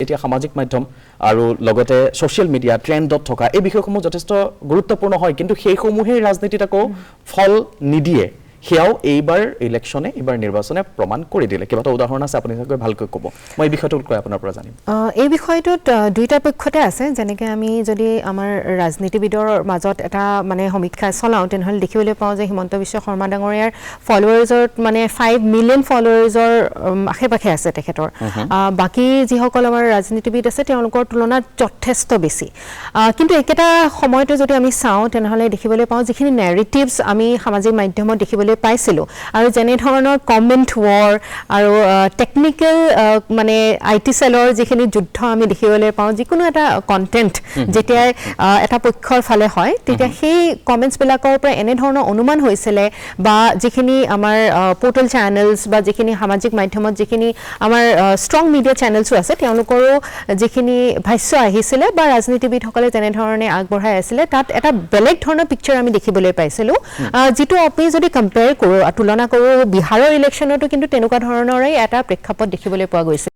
এতিয়া সামাজিক মাধ্যম আৰু লগতে সোশ্যাল মিডিয়া ট্ৰেন্ডত থকা এই বিষয়সমূহ যথেষ্ট গুৰুত্বপূৰ্ণ হয় কিন্তু সেইসমূহে ৰাজনীতিত আকৌ ফল নিদিয়ে হেয়াও এইবাৰ ইলেকশনে এইবাৰ নিৰ্বাচনে প্ৰমাণ কৰি দিলে কিবাটা উদাহৰণ আছে আপুনি ভালকৈ ক'ব মই এই বিষয়টোৰ কৈ আপোনাৰ পৰা জানিম এই বিষয়টোত দুইটা পক্ষতে আছে যেনেকৈ আমি যদি আমাৰ ৰাজনীতিবিদৰ মাজত এটা মানে সমীক্ষা চলাওঁ তেনেহ'লে দেখিবলৈ পাওঁ যে হিমন্ত বিশ্ব শৰ্মা ডাঙৰীয়াৰ ফলোৱাৰ্ছৰ মানে 5 মিলিয়ন ফলোৱাৰ্ছৰ আশে-পাশে আছে তেখেতৰ বাকি যিসকল আমাৰ ৰাজনীতিবিদ আছে তেওঁলোকৰ তুলনাত যথেষ্ট বেছি কিন্তু একেটা সময়তে যদি আমি চাওঁ তেনেহ'লে দেখিবলৈ পাওঁ যিখিনি নেৰেটিভছ আমি সামাজিক মাধ্যমত দেখিবলৈ পাইছিলো আৰু যেনে ধৰণৰ কমেন্ট war আৰু টেকনিক্যাল মানে আইটি সেলৰ যিখিনি যুদ্ধ আমি দেখিবলৈ পাওঁ যিকোনো এটা কন্টেন্ট যেতিয়া এটা পক্ষৰ ফালে হয় তেতিয়া সেই কমেন্টছ বিলাকৰ পৰা এনে ধৰণৰ অনুমান হৈছিল বা যিখিনি আমাৰ পোৰ্টেল চেনেলছ বা যিখিনি সামাজিক মাধ্যমত যিখিনি আমাৰ ষ্ট্ৰং মিডিয়া চেনেলছো আছে তেওঁলোকৰো যিখিনি ভাষ্য আহিছিল বা ৰাজনীতিবিদসকলে যেনে ধৰণে আগবঢ়াই আছিল তাত এটা বেলেগ ধৰণৰ পিকচাৰ আমি দেখিবলৈ পাইছিলো যেটো আপুনি যদি কম্পেয়াৰ কৰো তুলনা কৰো বিহাৰৰ ইলেকশনতো কিন্তু তেনেকুৱা ধৰণৰে এটা প্ৰেক্ষাপট দেখিবলৈ পোৱা গৈছিল